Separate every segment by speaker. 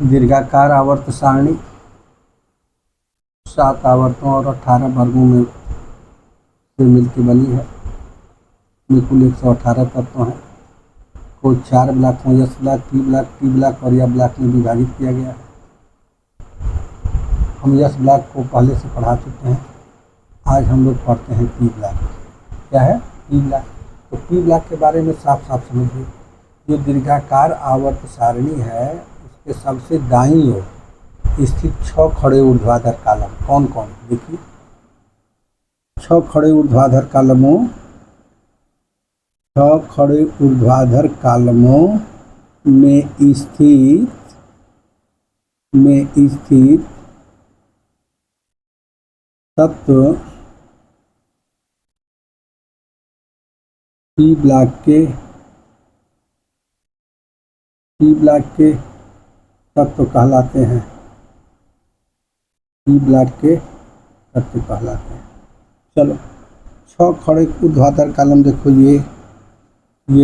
Speaker 1: दीर्घाकार आवर्त सारणी 7 आवर्तों और 18 वर्गों में से मिलकर बनी है। में कुल 118 तत्व हैं को 4 ब्लॉकों S block, P block, T block और या ब्लॉक में विभाजित किया गया है। हम एस ब्लॉक को पहले से पढ़ा चुके हैं। आज हम लोग पढ़ते हैं पी ब्लॉक। क्या है पी ब्लॉक? तो पी ब्लॉक के बारे में साफ साफ समझिए। जो दीर्घाकार आवर्त सारणी है उसके सबसे दाईं ओर स्थित 6 खड़े ऊर्ध्वाधर कॉलम कौन कौन? देखिए 6 खड़े ऊर्ध्वाधर कॉलमों 6 खड़े ऊर्ध्वाधर कॉलमों में स्थित तत्व पी ब्लॉक के तत्व कहलाते हैं। पी ब्लॉक के तत्व कहलाते हैं। चलो 6 खड़े ऊर्ध्वाधर कॉलम देखो, ये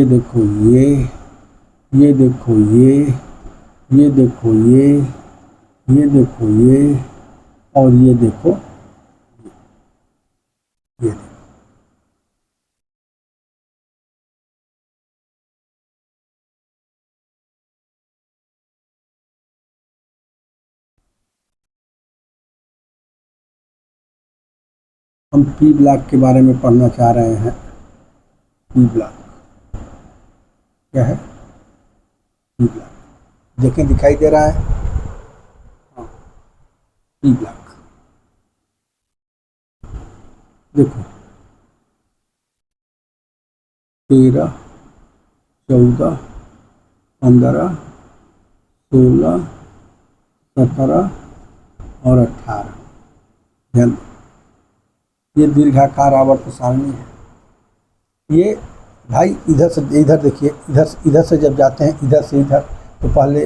Speaker 1: देखो, ये देखो, ये देखो, ये देखो, ये और ये देखो, ये देखो। हम पी ब्लॉक के बारे में पढ़ना चाह रहे हैं। पी ब्लॉक क्या है? पी ब्लॉक देखें, दिखाई दे रहा है? हाँ, पी ब्लॉक देखो 13, 14, 15, 16, 17 और 18। ध्यान, ये दीर्घाकार आवर्त सारणी है। ये भाई इधर से इधर देखिए, इधर से जब जाते हैं इधर से इधर, तो पहले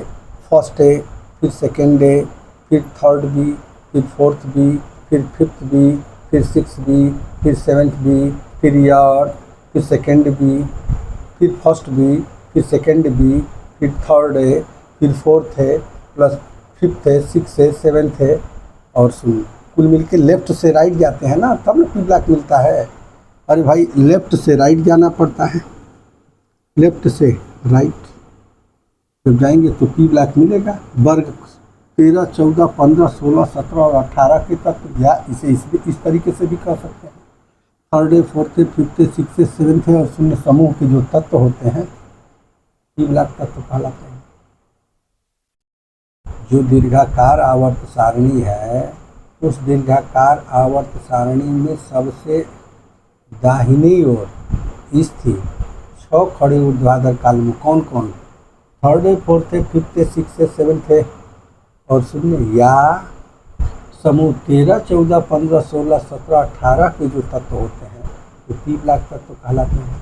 Speaker 1: फर्स्ट डे, फिर सेकेंड डे, फिर थर्ड बी, फिर फोर्थ बी, फिर फिफ्थ बी, फिर सिक्स बी, फिर सेवेंथ बी, फिर ईयर, फिर सेकेंड बी, फिर फर्स्ट बी, फिर सेकेंड बी, फिर थर्ड है, फिर फोर्थ है, प्लस फिफ्थ है, सिक्स है, सेवेंथ है और सुनिए कुल मिलके लेफ्ट से राइट जाते हैं ना, तब ना पी ब्लॉक मिलता है। अरे भाई लेफ्ट से राइट जाना पड़ता है। लेफ्ट से राइट जब जाएंगे तो पी ब्लॉक मिलेगा। वर्ग 13, 14, 15, 16, 17 और 18 के तत्व, या इसे इस तरीके से भी कह सकते हैं। Third, fourth, fifth, six, seventh और शून्य समूह के जो तत्व होते हैं पी ब्लॉक तत्व कहलाते हैं। जो दीर्घाकार आवर्त सारणी है उस दीर्घाकार आवर्त सारणी में सबसे दाहिनी ओर स्थित 6 खड़े ऊर्ध्वाधर कॉलम कौन कौन? Third, fourth, fifth, six, seventh और शून्य या समूह 13, 14, 15, 16, 17, 18 के जो तत्व होते हैं तो पी ब्लॉक तत्व कहलाते हैं।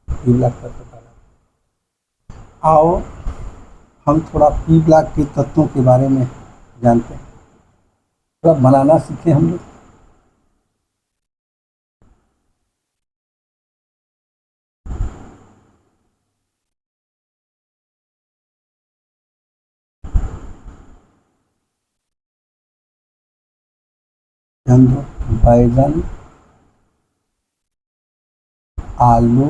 Speaker 1: पी ब्लॉक तत्व कहलाते हैं। आओ हम थोड़ा पी ब्लॉक के तत्वों के बारे में जानते हैं, थोड़ा बनाना सीखें हम लोग। ध्यान दो, बैगन, आलू,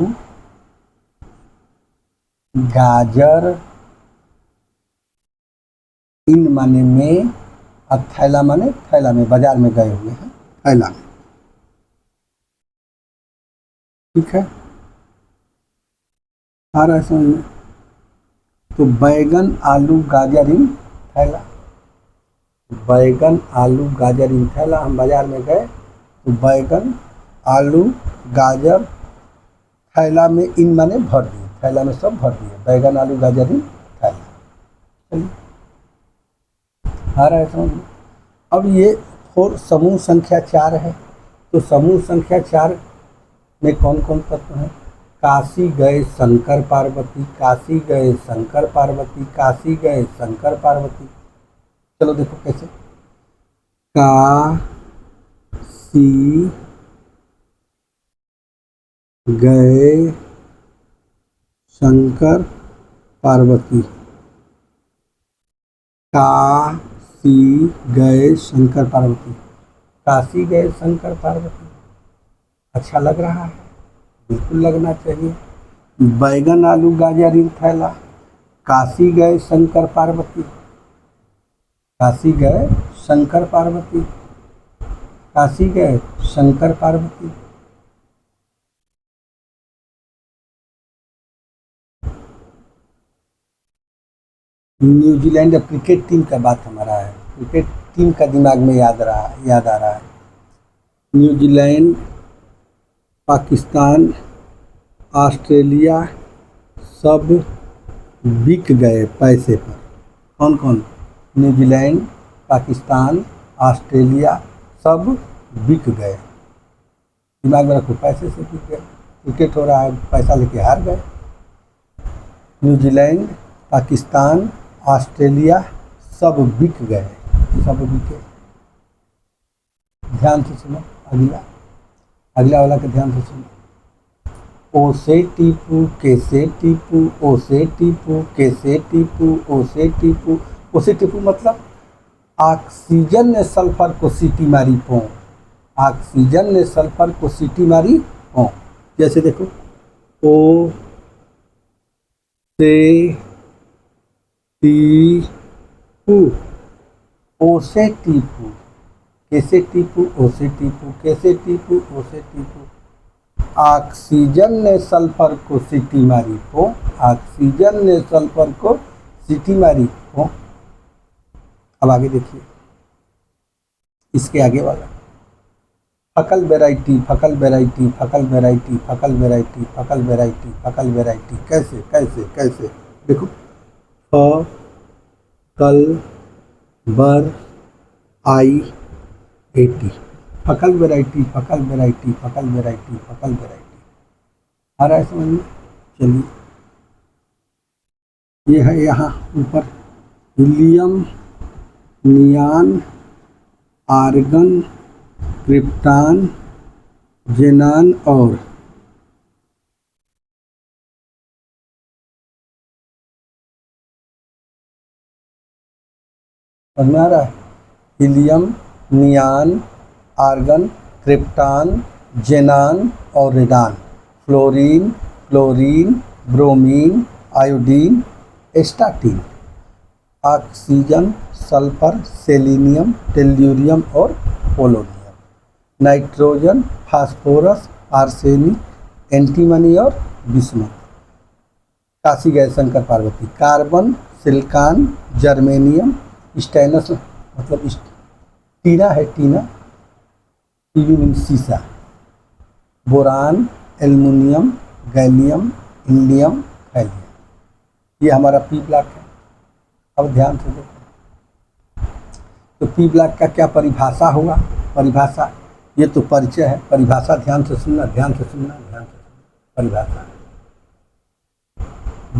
Speaker 1: गाजर, इन माने में, और थैला माने थैला में, बाजार में गए हुए हैं थैला में। ठीक है, आ रहा है समझ में? तो बैगन, आलू, गाजर इन थैला। बैगन, आलू, गाजर इन थैला। हम बाजार में गए तो बैगन, आलू, गाजर थैला में, इन माने भर दिए, थैला में सब भर दिए। बैगन, आलू, गाजर इन थैला। चलिए, आ रहा है समझ में? अब ये समूह संख्या 4 है। तो समूह संख्या 4 में कौन कौन तत्व हैं? काशी गए शंकर पार्वती, काशी गए शंकर पार्वती, काशी गए शंकर पार्वती। चलो देखो कैसे। काशी गए शंकर पार्वती, काशी गए शंकर पार्वती। काशी गए शंकर पार्वती, अच्छा लग रहा है, बिल्कुल लगना चाहिए। बैगन आलू गाजर इन थैला, काशी गए शंकर पार्वती। काशी गए शंकर पार्वती, काशी गए शंकर पार्वती। न्यूजीलैंड, अब क्रिकेट टीम का बात हमारा है, क्रिकेट टीम का दिमाग में याद आ रहा है। न्यूजीलैंड, पाकिस्तान, ऑस्ट्रेलिया सब बिक गए पैसे पर। कौन कौन? न्यूजीलैंड, पाकिस्तान, ऑस्ट्रेलिया सब बिक गए। दिमाग में रखो, पैसे से बिक गए। क्रिकेट हो रहा है, पैसा लेके हार गए। न्यूजीलैंड, पाकिस्तान, ऑस्ट्रेलिया सब बिक गए, सब बिके। ध्यान से सुनो, अगला वाला के ध्यान से सुनो। ओ से टीपू, कैसे टीपू, ओ से टीपू, कैसे टीपू, ओ से टीपू। ओ से टीपू मतलब ऑक्सीजन ने सल्फर को सीटी मारी पों, ऑक्सीजन ने सल्फर को सीटी मारी पों। जैसे देखो, ओ से टीपू, ओ से टीपू, कैसे टीपू, ओ से टीपू, कैसे टीपू, ओ से टीपू। ऑक्सीजन ने सल्फर को सीटी मारी हो, ऑक्सीजन ने सल्फर को सीटी मारी हो। अब आगे देखिए, इसके आगे वाला, फकल वैरायटी, फकल वैरायटी, फकल वैरायटी, फकल वैरायटी, फकल वैरायटी, फकल वैरायटी। कैसे कैसे कैसे? देखो, फ कल बर आई एटी, फकल वैरायटी, फकल वैरायटी, फकल वैरायटी, फकल वैरायटी। आ रहा है समझ में? चलिए, ये है यहाँ ऊपर, helium, neon, argon, krypton, xenon और समझ में आ रहा है? Helium, neon, argon, krypton, xenon और radon. Fluorine, chlorine, bromine, iodine, astatine. Oxygen, sulphur, selenium, tellurium और polonium. Nitrogen, phosphorus, arsenic, antimony और बिस्मथ। काशी गए Shankar Parvati, carbon, silicon, germanium, stannous मतलब टीना है, टीना, टीवी मीन सीसा, बोरान, एल्युमिनियम, गैलियम, इंडियम, हैलियम। ये हमारा P block है। अब ध्यान से देखो, तो पी ब्लॉक का क्या परिभाषा हुआ? परिभाषा, ये तो परिचय है, परिभाषा ध्यान से सुनना, ध्यान से सुनना, ध्यान से सुनना। परिभाषा,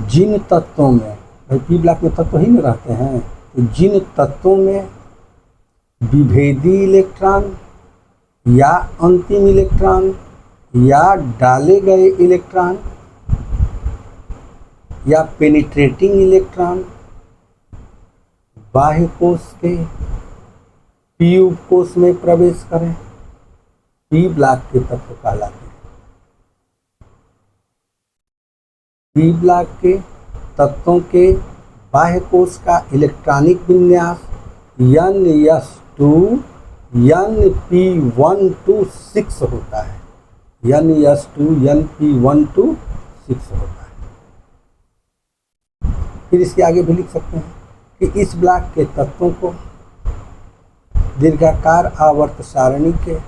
Speaker 1: जिन तत्वों में, भाई पी ब्लॉक में तत्व ही नहीं रहते हैं, तो जिन तत्वों में विभेदी इलेक्ट्रॉन या अंतिम इलेक्ट्रॉन या डाले गए इलेक्ट्रॉन या पेनिट्रेटिंग इलेक्ट्रॉन बाह्य कोश के ट्यूब कोश में प्रवेश करें, पी ब्लॉक के तत्व कहलाते हैं। पी ब्लॉक के तत्वों के बाह्य कोश का इलेक्ट्रॉनिक विन्यास NS2 NP126 होता है, NS2 NP126 होता है। फिर इसके आगे भी लिख सकते हैं कि इस ब्लॉक के तत्वों को दीर्घाकार आवर्त सारणी के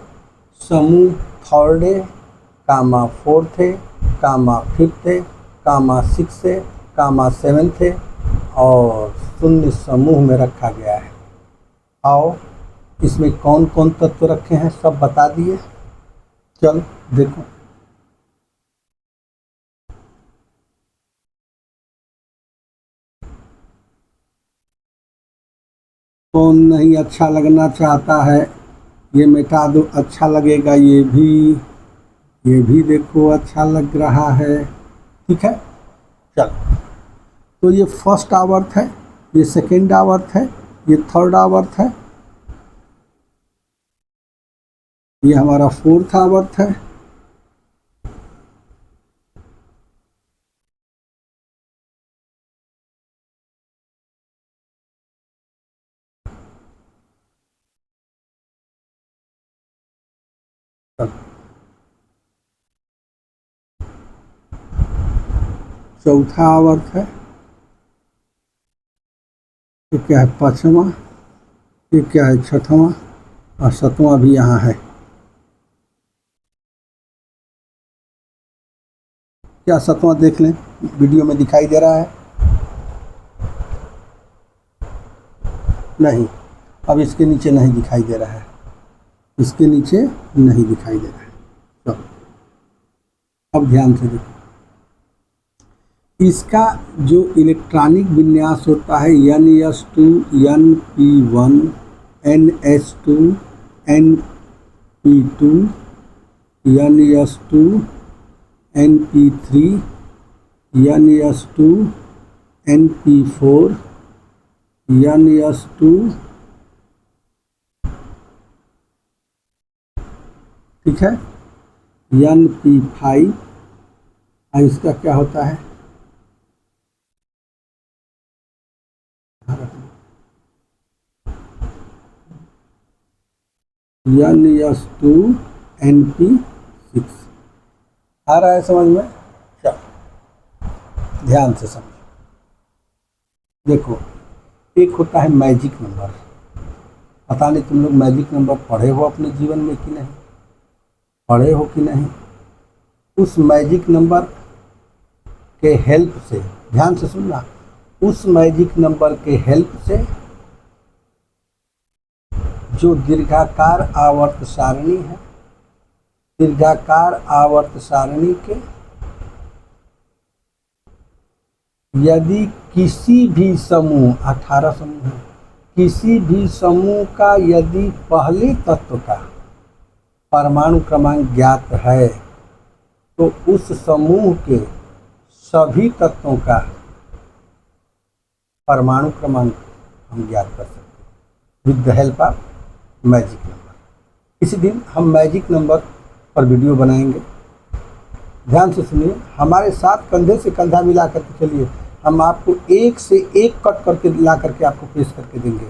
Speaker 1: समूह थर्ड, कामा फोर्थ, कामा फिफ्थ, कामा सिक्स, कामा सेवेंथ और शून्य समूह में रखा गया है। आओ, इसमें कौन कौन तत्व रखे हैं सब बता दिए। चल देखो, कौन नहीं अच्छा लगना चाहता है, ये मिटा दो, अच्छा लगेगा ये भी देखो अच्छा लग रहा है, ठीक है। चल, तो ये फर्स्ट आवर्त है, ये सेकेंड आवर्त है, ये थर्ड आवर्त है, ये हमारा फोर्थ आवर्त है, चौथा आवर्त है, ये क्या है पांचवा, ये क्या है छठवां और सातवां भी यहाँ है। क्या सातवां देख लें, वीडियो में दिखाई दे रहा है? नहीं, अब इसके नीचे नहीं दिखाई दे रहा है, इसके नीचे नहीं दिखाई दे रहा है। तो अब ध्यान से देखो, इसका जो इलेक्ट्रॉनिक विन्यास होता है NS2 NP1 NS2 NP2 NS2 NP3 NS2 NP4 NS2, ठीक है, NP5 और इसका क्या होता है NS2 NP6। आ रहा है समझ में? चलो ध्यान से समझो। देखो, एक होता है मैजिक नंबर। पता नहीं तुम लोग मैजिक नंबर पढ़े हो अपने जीवन में कि नहीं, पढ़े हो कि नहीं। उस मैजिक नंबर के हेल्प से, ध्यान से सुनना, उस मैजिक नंबर के हेल्प से जो दीर्घाकार आवर्त सारणी है, दीर्घाकार आवर्त सारणी के यदि किसी भी समूह, 18 समूह है, किसी भी समूह का यदि पहले तत्व का परमाणु क्रमांक ज्ञात है तो उस समूह के सभी तत्वों का परमाणु क्रमांक हम ज्ञात कर सकते हैं with the help of magic number. इसी दिन हम मैजिक नंबर पर वीडियो बनाएंगे। ध्यान से सुनिए, हमारे साथ कंधे से कंधा मिला करके चलिए, हम आपको एक से एक कट करके ला करके आपको पेश करके देंगे।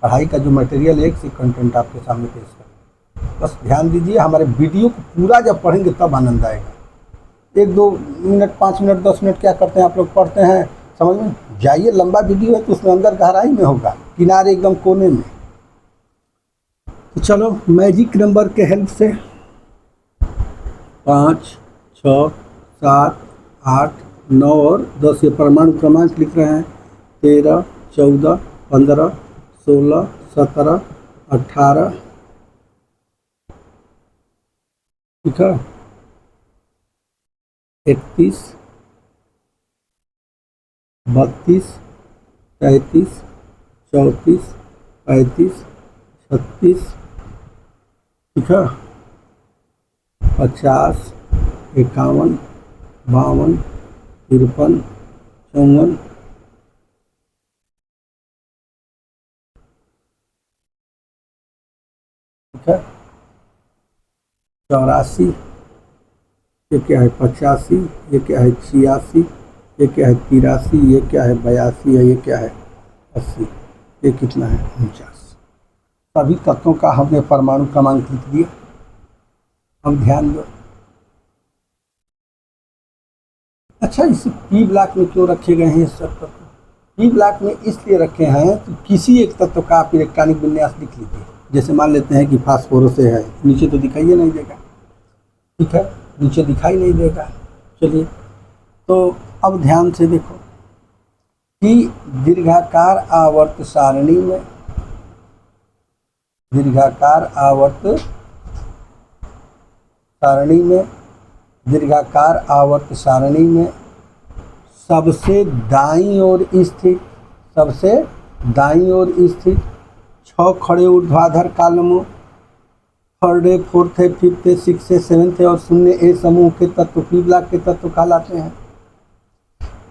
Speaker 1: पढ़ाई का जो मटेरियल, एक से कंटेंट आपके सामने पेश करेंगे। बस ध्यान दीजिए, हमारे वीडियो को पूरा जब पढ़ेंगे तब आनंद आएगा। 1-2 मिनट, 5 मिनट, 10 मिनट क्या करते हैं आप लोग, पढ़ते हैं, समझ में जाइए। लंबा वीडियो है तो उसमें अंदर गहराई में होगा, किनारे एकदम कोने में। तो चलो मैजिक नंबर के हेल्प से 5, 6, 7, 8, 9 और 10 ये परमाणु क्रमांक लिख रहे हैं। 13, 14, 15, 16, 17, 18, ठीक है, 31, 32, 33, 34, 35, 36, ठीक है, 50, 51, 52, 53, 54, ठीक है, 84, ये क्या है 85, ये क्या है 86, ये क्या है 83, ये क्या है 82 है, ये क्या है 80, ये कितना है 49। सभी तत्वों का हमने परमाणु क्रमांक लिख दिया। अब ध्यान दो, अच्छा इसे पी ब्लॉक में क्यों रखे गए हैं ये सब तत्व? पी ब्लॉक में इसलिए रखे हैं कि किसी एक तत्व का आप इलेक्ट्रॉनिक विन्यास लिख लीजिए। जैसे मान लेते हैं कि फास्फोरस है, नीचे तो दिखाई नहीं देगा, ठीक है, नीचे दिखाई नहीं देगा। चलिए, तो अब ध्यान से देखो कि दीर्घाकार आवर्त सारणी में, दीर्घाकार आवर्त सारणी में, दीर्घाकार आवर्त सारणी में सबसे दाईं ओर स्थित, सबसे दाईं ओर स्थित 6 खड़े ऊर्ध्वाधर कालमों, 3rd, 4th, 5th, 6th, 7th और 0 ए समूह के तत्व पी ब्लॉक के तत्व कहलाते हैं।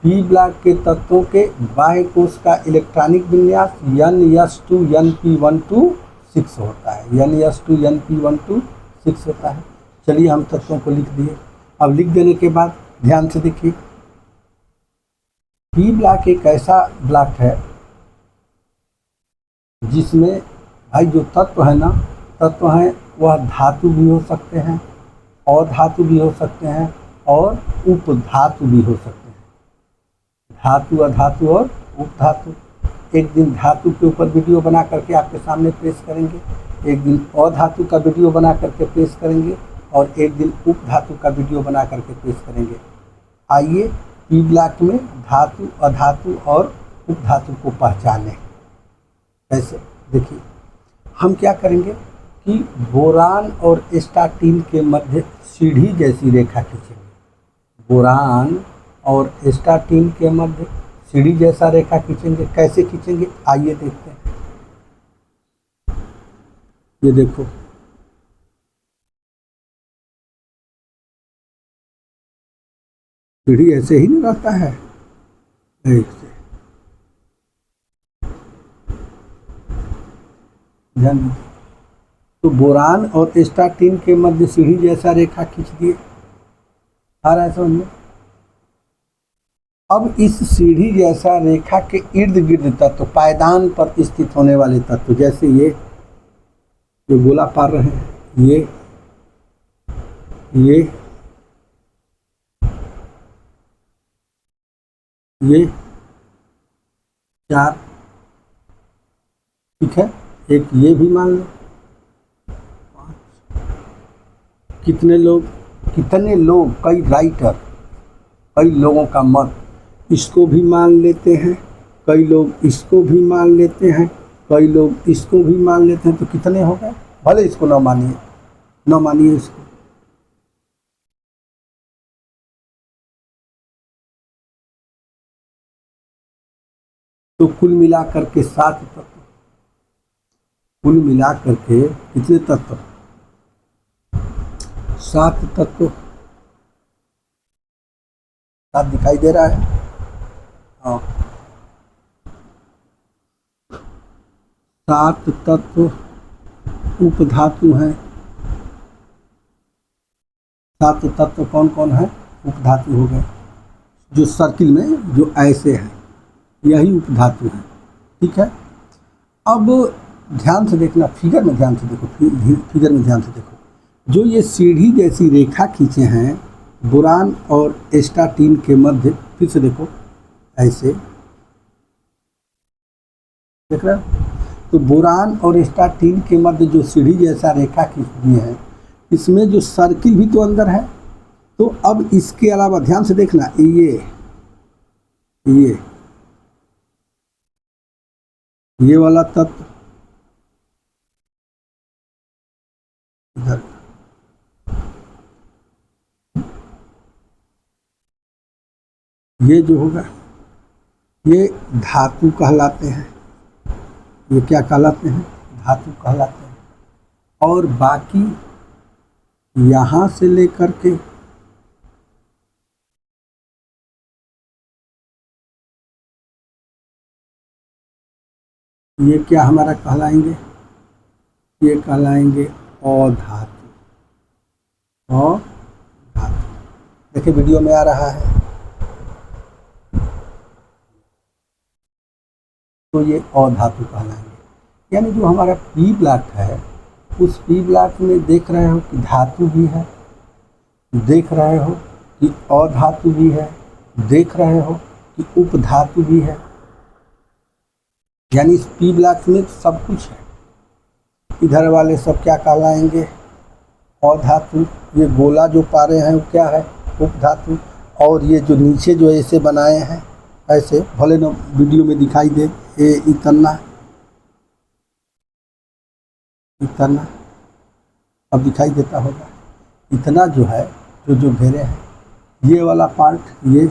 Speaker 1: पी ब्लॉक के तत्वों के बाह्य कोश का इलेक्ट्रॉनिक विन्यास NS2 NP126 होता है, NS2 NP126 होता है। चलिए हम तत्वों को लिख दिए। अब लिख देने के बाद ध्यान से देखिए, पी ब्लॉक एक ऐसा ब्लॉक है जिसमें भाई जो तत्व है ना, तत्व हैं वह धातु भी हो सकते हैं, अधातु भी हो सकते हैं और उपधातु भी हो सकते हैं। धातु, अधातु और उपधातु। एक दिन धातु के ऊपर वीडियो बना करके आपके सामने पेश करेंगे, एक दिन अधातु का वीडियो बना करके पेश करेंगे और एक दिन उपधातु का वीडियो बना करके पेश करेंगे। आइए पी ब्लॉक में धातु, अधातु और उपधातु को पहचानें। कैसे? देखिए, हम क्या करेंगे कि बोरान और स्टार्टीन के मध्य सीढ़ी जैसी रेखा खींचेंगे। बोरान और स्टार्टीन के मध्य सीढ़ी जैसा रेखा खींचेंगे। कैसे खींचेंगे आइए देखते हैं। ये देखो, सीढ़ी ऐसे ही नहीं रहता है, ऐसे। ध्यान दीजिए, तो बोरान और स्टार्टीन के मध्य सीढ़ी जैसा रेखा खींच दिए। आ रहा है समझ में? अब इस सीढ़ी जैसा रेखा के इर्द गिर्द तत्व, पायदान पर स्थित होने वाले तत्व, जैसे ये जो गोला पार रहे हैं, ये 4, ठीक है। एक ये भी मान लो, 5। कितने लोग, कई राइटर, कई लोगों का मत इसको भी मान लेते हैं, कई लोग इसको भी मान लेते हैं, कई लोग इसको भी मान लेते हैं। तो कितने हो गए? भले इसको न मानिए इसको। तो कुल मिलाकर के 7 तत्व, कुल मिलाकर के कितने तत्व? 7 तत्व। 7 दिखाई दे रहा है? हाँ, 7 तत्व उपधातु हैं। 7 तत्व कौन कौन है? उपधातु हो गए, जो सर्किल में जो ऐसे हैं, यही उपधातु है। ठीक है। अब ध्यान से देखना, फिगर में ध्यान से देखो, फिगर में ध्यान से देखो। जो ये सीढ़ी जैसी रेखा खींचे हैं बोरान और स्टार्टीन के मध्य, फिर से देखो ऐसे देख रहे हो? तो बोरान और स्टार्टीन के मध्य जो सीढ़ी जैसा रेखा खींच दिए हैं, इसमें जो सर्किल भी तो अंदर है। तो अब इसके अलावा ध्यान से देखना, ये वाला तत्व इधर, ये जो होगा ये धातु कहलाते हैं। ये क्या कहलाते हैं? धातु कहलाते हैं। और बाकी यहाँ से लेकर के ये क्या हमारा कहलाएंगे? ये कहलाएंगे अधातु। अधातु देखिए वीडियो में आ रहा है। तो ये अधातु कहलाएंगे। यानी जो हमारा पी ब्लॉक है, उस पी ब्लॉक में देख रहे हो कि धातु भी है, देख रहे हो कि अधातु भी है, देख रहे हो कि उपधातु भी है। यानी इस पी ब्लॉक में सब कुछ है। इधर वाले सब क्या कहलाएंगे? अधातु। ये गोला जो पा रहे हैं वो क्या है? उपधातु। और ये जो नीचे जो ऐसे बनाए हैं, ऐसे भले न वीडियो में दिखाई दे, ये इतना अब दिखाई देता होगा। इतना जो है, जो घेरे हैं, ये वाला पार्ट, ये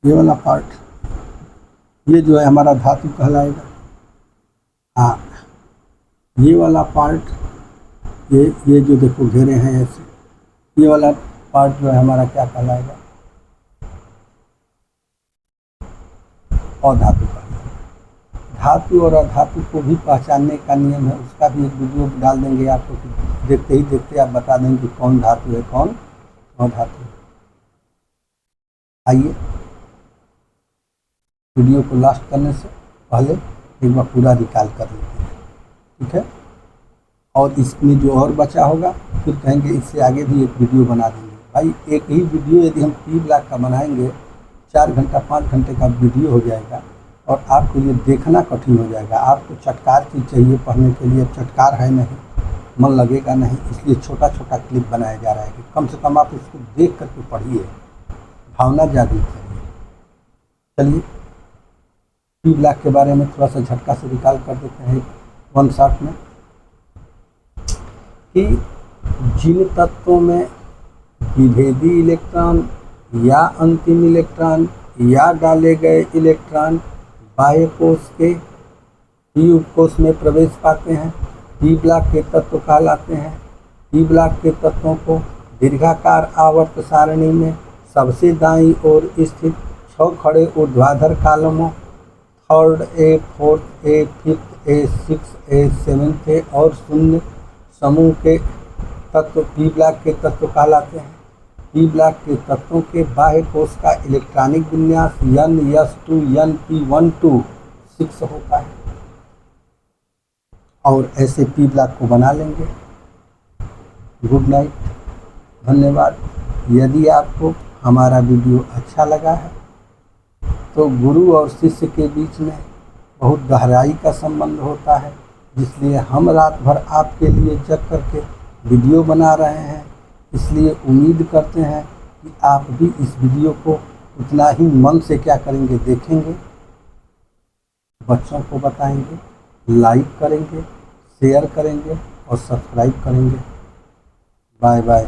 Speaker 1: वाला पार्ट, ये जो है हमारा धातु कहलाएगा। हाँ, ये वाला पार्ट, ये जो देखो घेरे हैं ऐसे, ये वाला पार्ट जो है हमारा क्या कहलाएगा? अधातु कहेंगे। धातु और अधातु को भी पहचानने का नियम है, उसका भी एक वीडियो डाल देंगे आपको, देखते ही देखते आप बता देंगे कि कौन धातु है कौन अधातु है। आइए वीडियो को लास्ट करने से पहले एक बार पूरा रिकॉल कर लेते हैं, ठीक है। और इसमें जो और बचा होगा फिर कहेंगे इससे आगे भी एक वीडियो बना देंगे। भाई एक ही वीडियो यदि हम 3 लाख का बनाएंगे 4 घंटा 5 घंटे का वीडियो हो जाएगा और आपके लिए देखना कठिन हो जाएगा। आपको चटकार चीज़ चाहिए पढ़ने के लिए, चटकार है नहीं, मन लगेगा नहीं, इसलिए छोटा छोटा क्लिप बनाया जा रहा है कि कम से कम आप इसको देख करके पढ़िए, भावना जागृत करिए। चलिए 3 लाख के बारे में थोड़ा सा झटका से रिकॉल कर देते हैं वन शॉट में, कि जिन तत्वों में विभेदी इलेक्ट्रॉन या अंतिम इलेक्ट्रॉन या डाले गए इलेक्ट्रॉन बाह्य कोश के पी उपकोश में प्रवेश पाते हैं, पी ब्लॉक के तत्व कहलाते हैं। पी ब्लॉक के तत्वों को दीर्घाकार आवर्त सारणी में सबसे दाईं ओर स्थित 6 खड़े ऊर्ध्वाधर कालमों 3rd A 4th A 5th A 6th A 7th A और 0 समूह के तत्व पी ब्लॉक के तत्व कहलाते हैं। पी ब्लॉक के तत्वों के बाह्य कोश का इलेक्ट्रॉनिक विन्यास NS2 NP12 6 होता है और ऐसे पी ब्लॉक को बना लेंगे। गुड नाइट, धन्यवाद। यदि आपको हमारा वीडियो अच्छा लगा है तो गुरु और शिष्य के बीच में बहुत गहराई का संबंध होता है, इसलिए हम रात भर आपके लिए जग करके वीडियो बना रहे हैं। इसलिए उम्मीद करते हैं कि आप भी इस वीडियो को उतना ही मन से क्या करेंगे, देखेंगे, बच्चों को बताएंगे, लाइक करेंगे, शेयर करेंगे और सब्सक्राइब करेंगे। Bye bye.